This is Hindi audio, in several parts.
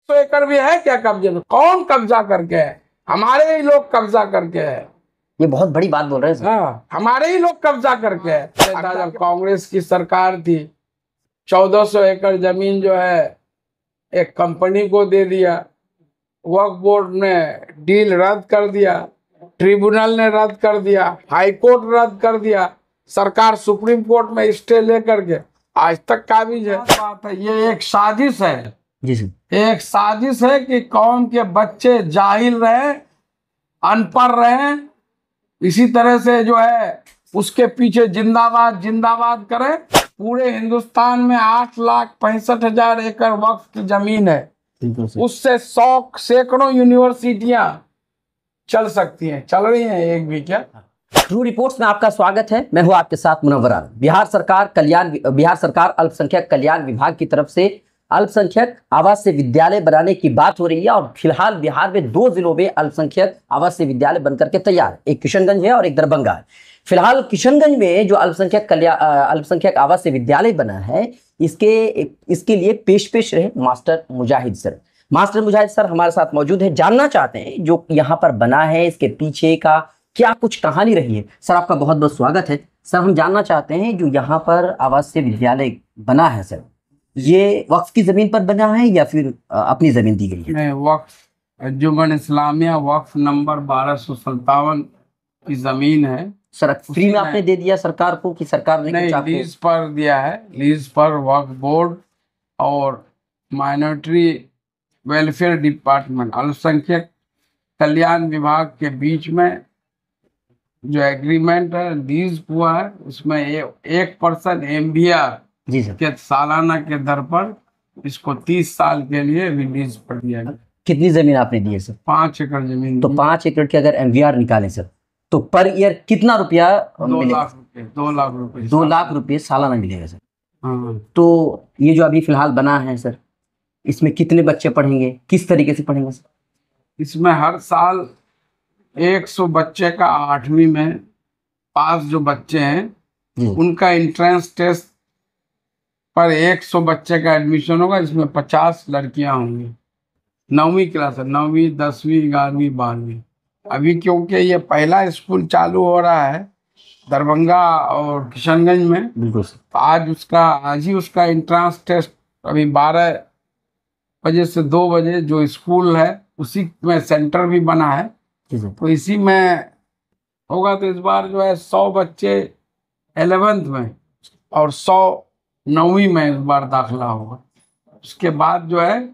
100 एकड़ भी है क्या कब्जे में? कौन कब्जा करके है? हमारे ही लोग कब्जा करके है। ये बहुत बड़ी बात बोल रहे हैं सर। हाँ, हमारे ही लोग कब्जा करके है। जब कांग्रेस की सरकार थी, 1400 एकड़ जमीन जो है एक कंपनी को दे दिया। वक्फ बोर्ड ने डील रद्द कर दिया, ट्रिब्यूनल ने रद्द कर दिया, हाई कोर्ट रद्द कर दिया, सरकार सुप्रीम कोर्ट में स्टे लेकर के आज तक काबिज है। बात है, ये एक साजिश है जी सर, एक साजिश है कि कौम के बच्चे जाहिल रहे, अनपढ़ रहे, इसी तरह से जो है उसके पीछे जिंदाबाद जिंदाबाद करे। पूरे हिंदुस्तान में 8,65,000 एकड़ वक्फ की जमीन है, उससे 100 सैकड़ों यूनिवर्सिटियां चल सकती हैं, चल रही हैं एक भी क्या। ट्रू रिपोर्ट्स में आपका स्वागत है। मैं हूं आपके साथ मुनव्वर आलम। बिहार सरकार अल्पसंख्यक कल्याण विभाग की तरफ से अल्पसंख्यक आवासीय विद्यालय बनाने की बात हो रही है और फिलहाल बिहार में 2 जिलों में अल्पसंख्यक आवासीय विद्यालय बनकर के तैयार है। एक किशनगंज है और एक दरभंगा है। फिलहाल किशनगंज में जो अल्पसंख्यक आवासीय विद्यालय बना है, इसके लिए पेश रहे मास्टर मुजाहिद सर। मास्टर मुजाहिद सर हमारे साथ मौजूद है। जानना चाहते हैं जो यहाँ पर बना है, इसके पीछे का क्या कुछ कहानी रही है। सर आपका बहुत बहुत स्वागत है। सर हम जानना चाहते हैं जो यहाँ पर आवासीय विद्यालय बना है सर, ये वक्फ की जमीन पर बना है या फिर अपनी जमीन दी गई है? नहीं, वक्फ अंजुमन इस्लामिया वक्फ नंबर 1257 की जमीन है। सर फ्री में आपने दे दिया सरकार को कि सरकार ने नहीं, लीज पर दिया है। लीज पर वक्फ बोर्ड और माइनॉरिटी वेलफेयर डिपार्टमेंट, अल्पसंख्यक कल्याण विभाग के बीच में जो एग्रीमेंट है, लीज हुआ है, उसमें 1% MVR जी सर के सालाना के दर पर इसको 30 साल के लिए लीज पर दिया गया। कितनी जमीन आपने दी है सर? 5 एकड़ जमीन। तो 5 एकड़ के अगर MVR निकालें सर तो पर ईयर कितना रुपया? 2 लाख रुपए। 2 लाख रुपए 2 लाख रुपये सालाना मिलेगा सर। हाँ। तो ये जो अभी फिलहाल बना है सर, इसमें कितने बच्चे पढ़ेंगे, किस तरीके से पढ़ेंगे सर? इसमें हर साल 100 बच्चे का 8वीं में पास जो बच्चे हैं उनका एंट्रेंस टेस्ट पर 100 बच्चे का एडमिशन होगा। इसमें 50 लड़कियां होंगी। 9वीं क्लास है, 9वीं 10वीं 11वीं 12वीं। अभी क्योंकि ये पहला स्कूल चालू हो रहा है दरभंगा और किशनगंज में, बिल्कुल तो आज ही उसका एंट्रेंस टेस्ट अभी 12 बजे से 2 बजे जो स्कूल है उसी में सेंटर भी बना है, तो इसी में होगा। तो इस बार जो है 100 बच्चे 11th में और 100 9वीं में इस बार दाखिला होगा। उसके बाद जो है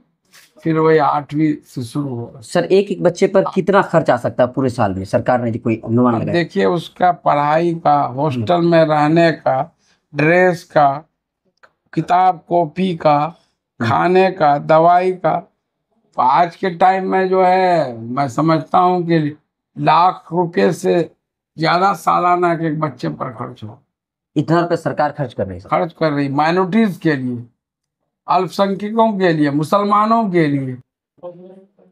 फिर वही 8वीं से शुरू होगा। सर एक बच्चे पर कितना खर्च आ सकता है पूरे साल में? सरकार ने कोई अनुमान लगाया? देखिए, उसका पढ़ाई का, हॉस्टल में रहने का, ड्रेस का, किताब कॉपी का, खाने का, दवाई का, आज के टाइम में जो है मैं समझता हूँ कि लाख रुपए से ज्यादा सालाना के एक बच्चे पर खर्च हो। इतना रुपये सरकार खर्च कर रही है माइनॉरिटीज के लिए, अल्पसंख्यकों के लिए, मुसलमानों के लिए।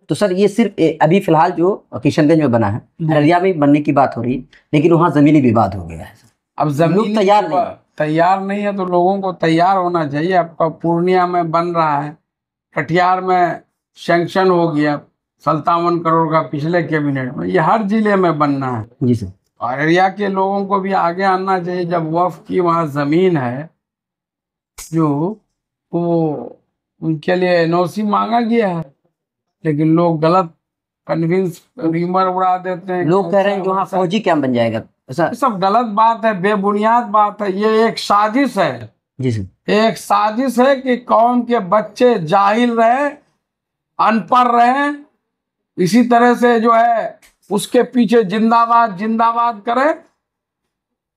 तो सर ये सिर्फ अभी फिलहाल जो किशनगंज में बना है, अररिया में बनने की बात हो रही है, लेकिन वहाँ जमीनी विवाद हो गया है। अब जमीन तैयार नहीं है तो लोगों को तैयार होना चाहिए। आपका पूर्णिया में बन रहा है, कटिहार में सैंक्शन हो गया 57 करोड़ का पिछले कैबिनेट में। ये हर जिले में बनना है जी सर। अररिया के लोगों को भी आगे आना चाहिए। जब वक्फ की वहाँ जमीन है जो वो उनके लिए NOC मांगा गया है, लेकिन लोग गलत कन्विंस र्यूमर उड़ा देते हैं। लोग कह रहे हैं कि वहाँ फौजी कैंप बन जाएगा। ये सब गलत बात है, बेबुनियाद बात है। ये एक साजिश है जी सर, एक साजिश है कि कौम के बच्चे जाहिल रहे, अनपढ़ रहे, इसी तरह से जो है उसके पीछे जिंदाबाद जिंदाबाद करे।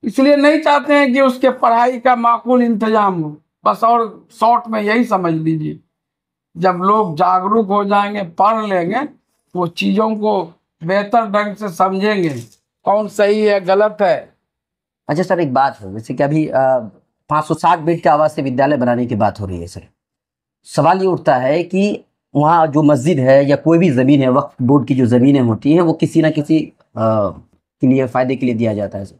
इसलिए नहीं चाहते हैं कि उसके पढ़ाई का माकूल इंतजाम हो। बस और शॉर्ट में यही समझ लीजिए, जब लोग जागरूक हो जाएंगे, पढ़ लेंगे, वो चीज़ों को बेहतर ढंग से समझेंगे कौन सही है गलत है। अच्छा सर एक बात है, जैसे कि अभी 560 बेड के आवासीय विद्यालय बनाने की बात हो रही है सर, सवाल ये उठता है कि वहाँ जो मस्जिद है या कोई भी ज़मीन है, वक्फ बोर्ड की जो ज़मीनें होती हैं वो किसी ना किसी के लिए फ़ायदे के लिए दिया जाता है सर,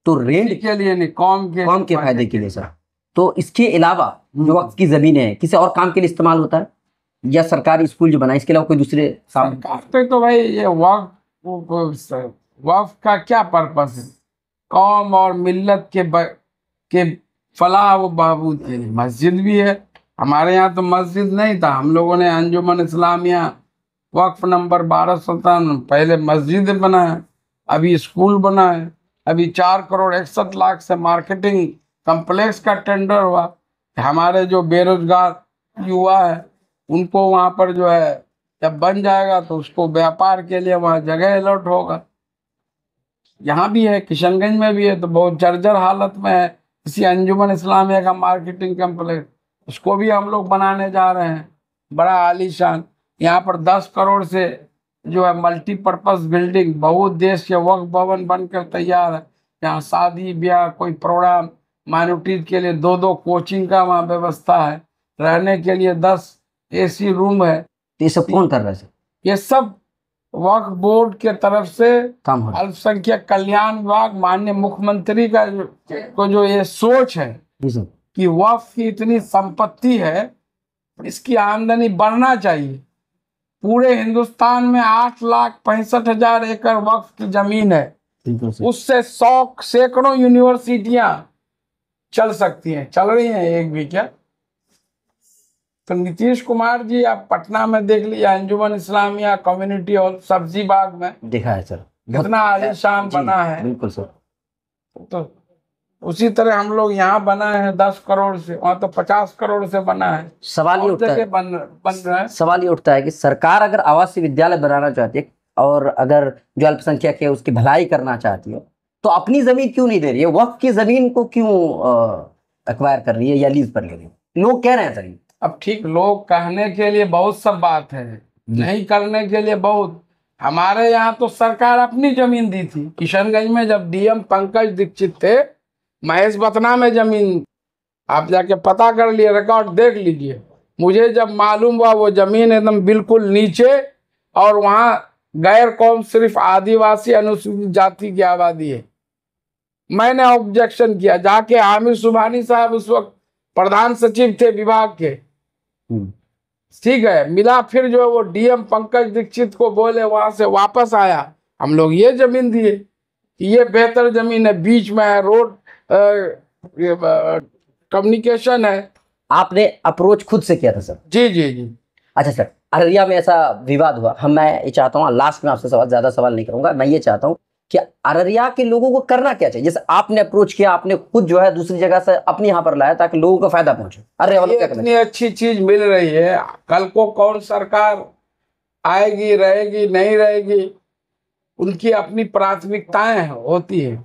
तो रेंट के लिए नहीं, कौम के फायदे के लिए सर। तो इसके अलावा जो वक्फ की ज़मीन है किसी और काम के लिए इस्तेमाल होता है? या सरकारी स्कूल जो बना, इसके अलावा कोई दूसरे काम? सरकार तो भाई ये वक्फ का क्या पर्पस है? कौम और मिल्लत के फलाह व बहबूद के लिए। मस्जिद भी है, हमारे यहाँ तो मस्जिद नहीं था, हम लोगों ने अंजुमन इस्लामिया वक्फ नंबर 1257 पहले मस्जिद बनाया, अभी स्कूल बना है, अभी 4 करोड़ 61 लाख से मार्केटिंग कम्प्लेक्स का टेंडर हुआ। हमारे जो बेरोजगार युवा है उनको वहाँ पर जो है जब बन जाएगा तो उसको व्यापार के लिए वहाँ जगह अलॉट होगा। यहाँ भी है, किशनगंज में भी है, तो बहुत जर्जर हालत में है इसी अंजुमन इस्लामिया का मार्केटिंग कम्प्लेक्स, उसको भी हम लोग बनाने जा रहे हैं, बड़ा आलीशान। यहाँ पर 10 करोड़ से जो है मल्टीपर्पज बिल्डिंग बहुउद्देश्य वक्फ भवन बनकर तैयार है। यहाँ शादी ब्याह कोई प्रोग्राम माइनॉरिटीज के लिए 2-2 कोचिंग का वहाँ व्यवस्था है, रहने के लिए 10 AC रूम है। ये सब कौन कर रहा है सर? ये सब वक्फ बोर्ड के तरफ से काम हो रहा है। अल्पसंख्यक कल्याण विभाग, माननीय मुख्यमंत्री का जो ये सोच है जी सर। कि वक्फ की इतनी संपत्ति है, इसकी आमदनी बढ़ना चाहिए। पूरे हिंदुस्तान में 8,65,000 एकड़ वक्फ की जमीन है, बिल्कुल सर। उससे 100 सैकड़ों यूनिवर्सिटियां चल सकती हैं, चल रही हैं एक भी क्या। तो नीतीश कुमार जी आप पटना में देख लीजिए, अंजुमन इस्लामिया कम्युनिटी हॉल सब्जी बाग में देखा है सर, कितना आलीशान बना है। बिल्कुल सर। तो उसी तरह हम लोग यहाँ बना है 10 करोड़ से, वहाँ तो 50 करोड़ से बना है। सवाल ये उठता है, बन रहा है। सवाल ये उठता है कि सरकार अगर आवासीय विद्यालय बनाना चाहती है और अगर जो अल्पसंख्यक है उसकी भलाई करना चाहती है, तो अपनी जमीन क्यों नहीं दे रही है? वक्फ की जमीन को क्यों एक्वायर कर रही है या लीज पर ले रही है? लोग कह रहे हैं सर। अब ठीक, लोग कहने के लिए बहुत सब बात है, नहीं करने के लिए बहुत। हमारे यहाँ तो सरकार अपनी जमीन दी थी। किशनगंज में जब DM पंकज दीक्षित थे, महेश बतना में जमीन, आप जाके पता कर लिए, रिकॉर्ड देख लीजिए। मुझे जब मालूम हुआ वो जमीन एकदम बिल्कुल नीचे, और वहाँ गैर कौम सिर्फ आदिवासी अनुसूचित जाति की आबादी है, मैंने ऑब्जेक्शन किया। जाके आमिर सुबहानी साहब उस वक्त प्रधान सचिव थे विभाग के, ठीक है, मिला, फिर जो है वो DM पंकज दीक्षित को बोले, वहां से वापस आया, हम लोग ये जमीन दिए, ये बेहतर जमीन है, बीच में है, रोड कम्युनिकेशन है। आपने अप्रोच खुद से किया था सर? जी जी जी। अच्छा सर, अररिया में ऐसा विवाद हुआ, मैं ये चाहता हूँ लास्ट में आपसे ज्यादा सवाल नहीं करूंगा, मैं ये चाहता हूँ कि अररिया के लोगों को करना क्या चाहिए? जैसे आपने अप्रोच किया, आपने खुद जो है दूसरी जगह से अपने यहाँ पर लाया ताकि लोगों को फायदा पहुंचे। अरे इतनी अच्छी चीज मिल रही है, कल को कौन सरकार आएगी, रहेगी, नहीं रहेगी, उनकी अपनी प्राथमिकताएं होती है।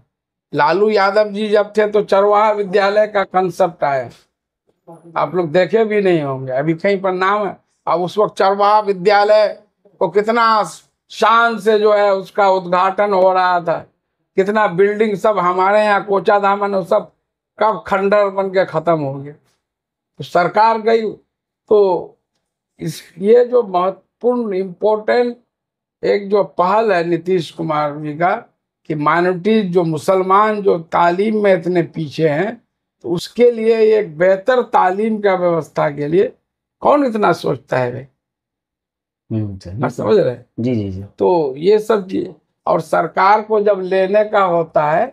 लालू यादव जी जब थे तो चरवाहा विद्यालय का कंसेप्ट आया, आप लोग देखे भी नहीं होंगे, अभी कहीं पर नाम है। अब उस वक्त चरवाहा विद्यालय को कितना शान से जो है उसका उद्घाटन हो रहा था, कितना बिल्डिंग सब हमारे यहाँ कोचा दामन वो सब कब खंडर बन के खत्म हो गए। तो सरकार गई, तो ये जो महत्वपूर्ण इम्पोर्टेंट एक जो पहल है नीतीश कुमार जी का कि माइनॉरिटीज जो मुसलमान जो तालीम में इतने पीछे हैं, तो उसके लिए एक बेहतर तालीम का व्यवस्था के लिए कौन इतना सोचता है भाई? समझ रहे? जी जी जी। तो ये सब चीज, और सरकार को जब लेने का होता है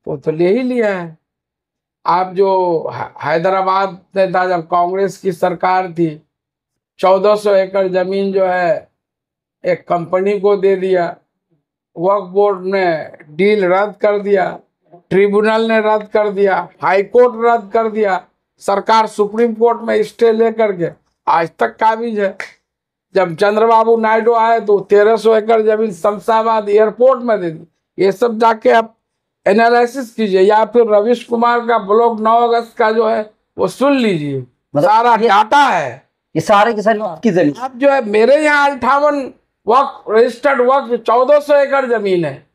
तो ले ही लिया है। आप जो हैदराबाद में था जब कांग्रेस की सरकार थी, 1400 एकड़ जमीन जो है एक कंपनी को दे दिया, वक्फ बोर्ड ने डील रद्द कर दिया, ट्रिब्यूनल ने रद्द कर दिया, हाई कोर्ट रद्द कर दिया, सरकार सुप्रीम कोर्ट में स्टे लेकर के आज तक काबिज है। जब चंद्रबाबू नायडू आए तो 1300 एकड़ जमीन शमशाबाद एयरपोर्ट में दे दी। ये सब जाके आप एनालिसिस कीजिए, या फिर रविश कुमार का ब्लॉग 9 अगस्त का जो है वो सुन लीजिए, सारा डाटा है, ये सारे के सारे आपकी जमीन। आप जो है मेरे यहाँ 58 वक्फ रजिस्टर्ड वक्फ 1400 एकड़ जमीन है,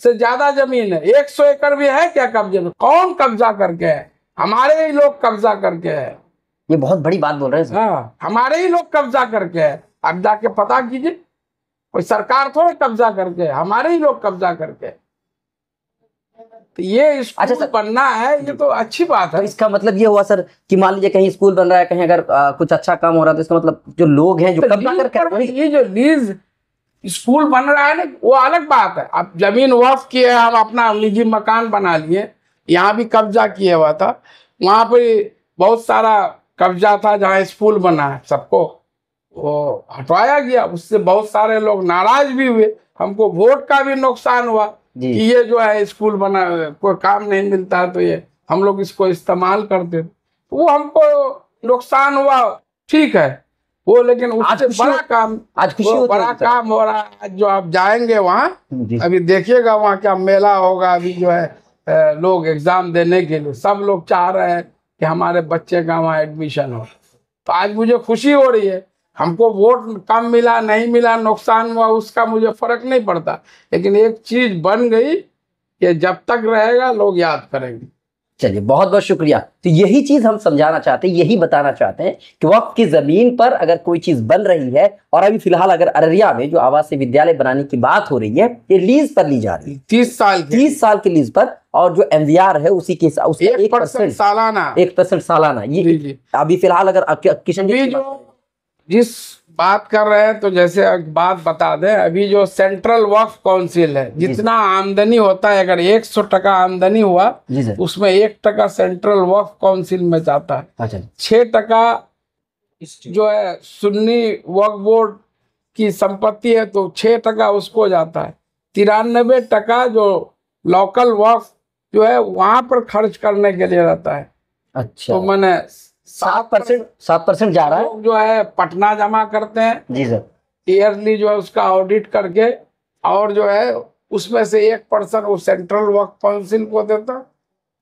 से ज्यादा जमीन है। 100 एकड़ भी है क्या कब्जे में? कौन कब्जा करके है? हमारे ही लोग कब्जा करके है। ये बहुत बड़ी बात बोल रहे हैं। हाँ, हमारे ही लोग कब्जा करके है। अब जाके पता कीजिए, कोई सरकार थोड़े कब्जा करके है, हमारे ही लोग कब्जा करके है। तो ये स्कूल अच्छा सर, बनना है, ये तो अच्छी बात तो है। इसका मतलब ये हुआ सर कि मान लीजिए कहीं स्कूल बन रहा है, कहीं अगर कुछ अच्छा काम हो रहा है, तो इसका मतलब जो लोग हैं जो तो कब्जा लीज कर पर ये जो लीज स्कूल बन रहा है ना, वो अलग बात है। अब जमीन वक्फ की है, हम अपना निजी मकान बना लिए, यहाँ भी कब्जा किया हुआ था, वहां पे बहुत सारा कब्जा था जहाँ स्कूल बना है, सबको वो हटवाया गया। उससे बहुत सारे लोग नाराज भी हुए, हमको वोट का भी नुकसान हुआ जी। कि ये जो है स्कूल बना, कोई काम नहीं मिलता है, तो ये हम लोग इसको इस्तेमाल करते, तो वो हमको नुकसान हुआ, ठीक है वो। लेकिन आज उससे खुशी बड़ा काम, आज खुशी वो होती बड़ा होगी सर। काम हो रहा है। आज जो आप जाएंगे वहाँ, जी। अभी देखिएगा वहाँ क्या मेला होगा। अभी जो है लोग एग्जाम देने के लिए सब लोग चाह रहे हैं कि हमारे बच्चे का वहाँ एडमिशन हो। तो आज मुझे खुशी हो रही है। हमको वोट कम मिला, नहीं मिला, नुकसान हुआ, उसका मुझे फर्क नहीं पड़ता। लेकिन एक चीज बन गई कि जब तक रहेगा लोग याद करेंगे। चलिए, बहुत बहुत शुक्रिया। तो यही चीज हम समझाना चाहते हैं, यही बताना चाहते हैं कि वक्फ की जमीन पर अगर कोई चीज बन रही है, और अभी फिलहाल अगर अररिया में जो आवासीय विद्यालय बनाने की बात हो रही है, ये लीज पर ली जा रही है, 30 साल की 30 साल की लीज पर, और जो MVR है उसी के उसका 1% सालाना। 1% सालाना। जी ये जी। अभी फिलहाल अगर किशन जी अभी जो जिस बात कर रहे हैं, तो जैसे एक बात बता दें, अभी जो सेंट्रल वक्फ काउंसिल है, जितना आमदनी होता है, अगर 100 टका आमदनी हुआ, जी सर, उसमें 1 टका सेंट्रल वक्फ काउंसिल में जाता है। अच्छा, 6 टका जो है सुन्नी वक्फ बोर्ड की संपत्ति है, तो 6 टका उसको जाता है। 93 टका जो लोकल वक्फ जो है वहां पर खर्च करने के लिए रहता है। अच्छा, तो मैंने 7% जा रहा है। लोग जो है पटना जमा करते हैं जी सर, ईयरली, जो है उसका ऑडिट करके, और जो है उसमें से 1% वो सेंट्रल वक्फ काउंसिल को देता है,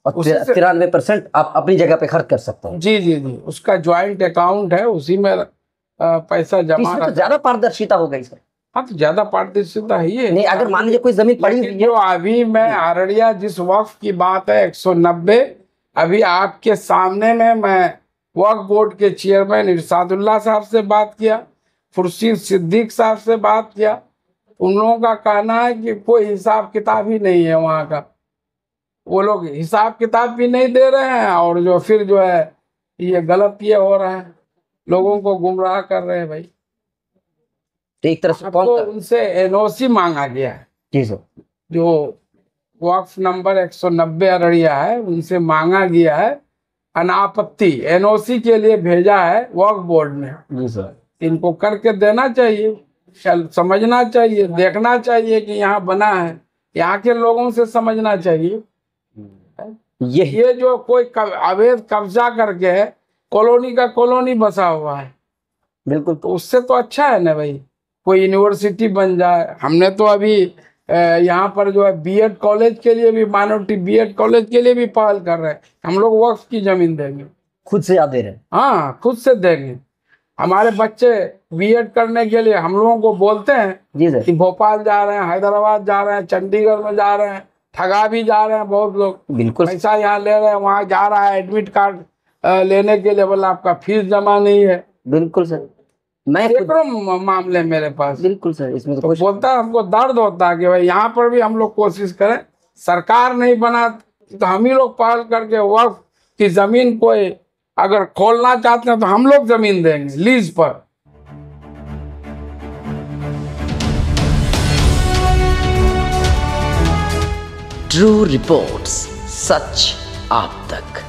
और 93% आप अपनी जगह पे खर्च कर सकते हैं। जी जी जी। उसका ज्वाइंट अकाउंट है, उसी में पैसा जमा इसमें तो रहता है। ज्यादा पारदर्शिता हो गई सर। हाँ, तो ज्यादा पारदर्शिता ही है। नहीं, अगर मान लीजिए कोई जमीन पड़ी हुई लेकिन है, जो अभी मैं अररिया जिस वक्फ की बात है 190, अभी आपके सामने में मैं वक्फ बोर्ड के चेयरमैन इरशादुल्लाह साहब से बात किया, खुर्शीद सिद्दीक साहब से बात किया। उन लोगों का कहना है कि कोई हिसाब किताब ही नहीं है वहाँ का, वो लोग हिसाब किताब भी नहीं दे रहे हैं, और जो फिर जो है ये गलत ये हो रहा है, लोगों को गुमराह कर रहे हैं भाई। तो एक तरह से आपको उनसे NOC मांगा गया है, जी सर, जो वक्फ नंबर 190 अररिया है, उनसे मांगा गया है अनापत्ति, NOC के लिए भेजा है वक्फ बोर्ड ने। जी सर, इनको करके देना चाहिए, समझना चाहिए, देखना चाहिए कि यहाँ बना है, यहाँ के लोगों से समझना चाहिए। ये जो कोई अवैध कब्जा करके कॉलोनी का कॉलोनी बसा हुआ है, बिल्कुल, तो उससे तो अच्छा है ना भाई, कोई यूनिवर्सिटी बन जाए। हमने तो अभी यहाँ पर जो है B.Ed कॉलेज के लिए भी, माइनॉरिटी B.Ed कॉलेज के लिए भी पहल कर रहे हैं। हम लोग वक्फ की जमीन देंगे, खुद से आप दे रहे हैं। हाँ, खुद से देंगे। हमारे बच्चे B.Ed करने के लिए हम लोगों को बोलते हैं जी सर, कि भोपाल जा रहे हैं, हैदराबाद जा रहे हैं, चंडीगढ़ में जा रहे हैं, ठगा भी जा रहे हैं बहुत लोग, बिल्कुल, पैसा यहाँ ले रहे हैं, वहाँ जा रहा है एडमिट कार्ड लेने के लिए, बोला आपका फीस जमा नहीं है। बिल्कुल सर, मैं सैकड़ों मामले मेरे पास। बिल्कुल सर, इसमें तो बोलता है, हमको दर्द होता है कि भाई यहाँ पर भी हम लोग कोशिश करें, सरकार नहीं बना तो हम ही लोग पहल करके वक्फ की जमीन कोई अगर खोलना चाहते हैं तो हम लोग जमीन देंगे लीज पर। ट्रू रिपोर्ट्स, सच आप तक।